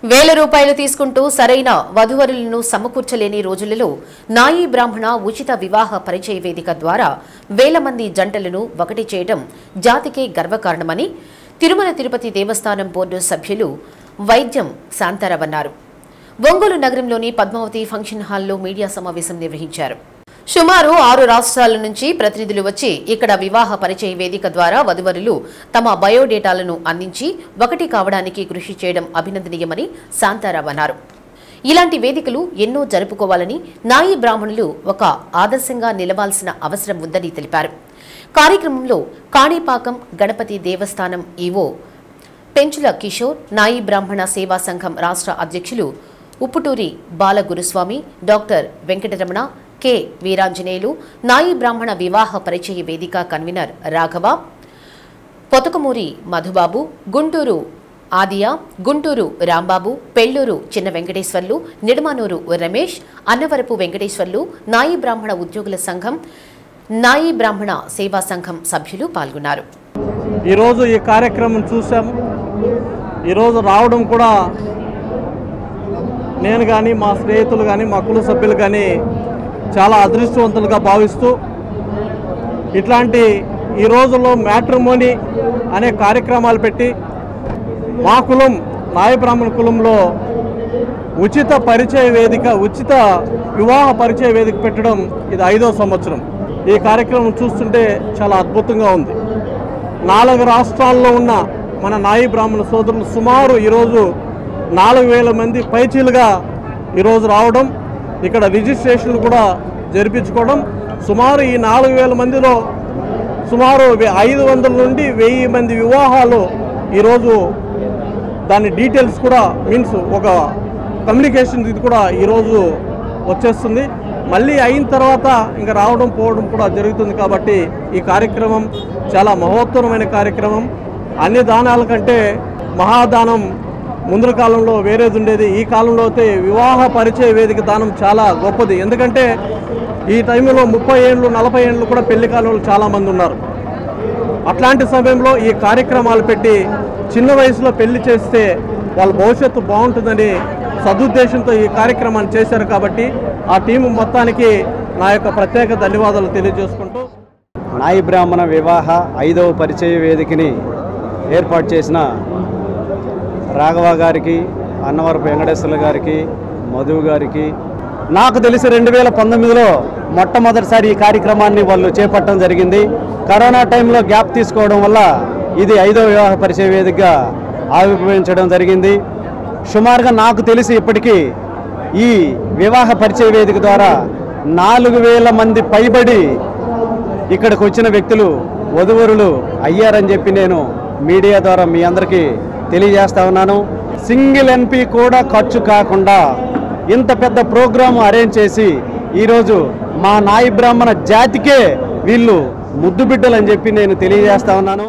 వేల రూపాయలు తీసుకుంటూ సరైన వధువరులను సమకూర్చలేని రోజులలో నాయీ బ్రాహ్మణ ఉచిత వివాహ పరిచయ వేదిక ద్వారా వేల మంది జంటలను ఒకటి చేయడం జాతికే గర్వకారణమని తిరుమల తిరుపతి దేవస్థానం బోర్డు సభ్యులు వైద్యం శాంతారావు అన్నారు. ఒంగోలు నగరంలోని పద్మావతి ఫంక్షన్ హాల్లో మీడియా సమావేశం నిర్వహించారు. సుమారు 6 రాష్ట్రాల నుంచి ప్రతినిధులు వచ్చి ఇక్కడ వివాహ పరిచయ వేదిక ద్వారా వధువరులు తమ బయోడేటాలను అందించి ఒకటి కావడానికి కృషి చేయడం అభినందనీయమని శాంతారావు అన్నారు. ఇలాంటి వేదికలు ఎన్నో జరుపుకోవాలని, నాయీ బ్రాహ్మణులు ఒక ఆదర్శంగా నిలవాల్సిన అవసరం ఉందని తెలిపారు. కార్యక్రమంలో కాణిపాకం గణపతి దేవస్థానం ఈవో పెంచుల కిషోర్, నాయీ బ్రాహ్మణ సేవా సంఘం రాష్ట్ర అధ్యక్షులు ఉప్పుటూరి బాలగురుస్వామి, డాక్టర్ వెంకటరమణ, కె వీరాంజనేయులు, నాయీ బ్రాహ్మణ వివాహ పరిచయ వేదిక కన్వీనర్ రాఘవ, పొతకమూరి మధుబాబు, గుంటూరు ఆదియా, గుంటూరు రాంబాబు, పెళ్లూరు చిన్న వెంకటేశ్వర్లు, నిడమానూరు రమేష్, అన్నవరపు వెంకటేశ్వర్లు, నాయీ బ్రాహ్మణ ఉద్యోగుల సంఘం, నాయీ బ్రాహ్మణ సేవా సంఘం సభ్యులు పాల్గొన్నారు. ఈరోజు ఈ కార్యక్రమం చూసాము. ఈరోజు రావడం కూడా నేను కానీ, మా స్నేహితులు కానీ, మా కుల సభ్యులు కానీ చాలా అదృష్టవంతులుగా భావిస్తూ, ఇట్లాంటి ఈ రోజుల్లో మ్యాట్రిమోనీ అనే కార్యక్రమాలు పెట్టి మా కులం నాయీ బ్రాహ్మణ కులంలో ఉచిత వివాహ పరిచయ వేదిక పెట్టడం ఇది 5వ సంవత్సరం. ఈ కార్యక్రమం చూస్తుంటే చాలా అద్భుతంగా ఉంది. 4 రాష్ట్రాల్లో ఉన్న మన నాయీ బ్రాహ్మణ సోదరులు సుమారు ఈరోజు 4000 మంది పైచీలుగా ఈరోజు రావడం, ఇక్కడ రిజిస్ట్రేషన్లు కూడా జరిపించుకోవడం, సుమారు ఈ 4000 మందిలో సుమారు 500 నుండి 1000 మంది వివాహాలు ఈరోజు దాని డీటెయిల్స్ కూడా మీన్స్ ఒక కమ్యూనికేషన్ ఇది కూడా ఈరోజు వచ్చేస్తుంది. మళ్ళీ అయిన తర్వాత ఇంకా రావడం పోవడం కూడా జరుగుతుంది. కాబట్టి ఈ కార్యక్రమం చాలా మహోత్తరమైన కార్యక్రమం. అన్ని దానాల కంటే మహాదానం ముందు కాలంలో వేరేది ఉండేది. ఈ కాలంలో అయితే వివాహ పరిచయ వేదిక దానం చాలా గొప్పది. ఎందుకంటే ఈ టైంలో 30 ఏళ్ళు 40 ఏళ్ళు కూడా పెళ్లి కాలంలో చాలామంది ఉన్నారు. అట్లాంటి సమయంలో ఈ కార్యక్రమాలు పెట్టి చిన్న వయసులో పెళ్లి చేస్తే వాళ్ళ భవిష్యత్తు బాగుంటుందని సదుద్దేశంతో ఈ కార్యక్రమాన్ని చేశారు. కాబట్టి ఆ టీము మొత్తానికి నా యొక్క ప్రత్యేక ధన్యవాదాలు తెలియజేసుకుంటూ, నాయీ బ్రాహ్మణ వివాహ 5వ పరిచయ వేదికని ఏర్పాటు చేసిన రాఘవ గారికి, అన్నవరపు వెంకటేశ్వర్ల గారికి, మధు గారికి, నాకు తెలిసి 2019లో మొట్టమొదటిసారి ఈ కార్యక్రమాన్ని వాళ్ళు చేపట్టడం జరిగింది. కరోనా టైంలో గ్యాప్ తీసుకోవడం వల్ల ఇది 5వ వివాహ పరిచయ వేదికగా ఆవిర్భవించడం జరిగింది. సుమారుగా నాకు తెలిసి ఇప్పటికీ ఈ వివాహ పరిచయ వేదిక ద్వారా 4000 మంది పైబడి ఇక్కడికి వచ్చిన వ్యక్తులు వధువరులు అయ్యారని చెప్పి నేను మీడియా ద్వారా మీ అందరికీ తెలియజేస్తా ఉన్నాను. సింగిల్ ఎన్పి కూడా ఖర్చు కాకుండా ఇంత పెద్ద ప్రోగ్రాము అరేంజ్ చేసి ఈరోజు మా నాయీ బ్రాహ్మణ జాతికే వీళ్ళు ముద్దు బిడ్డలు అని చెప్పి నేను తెలియజేస్తా ఉన్నాను.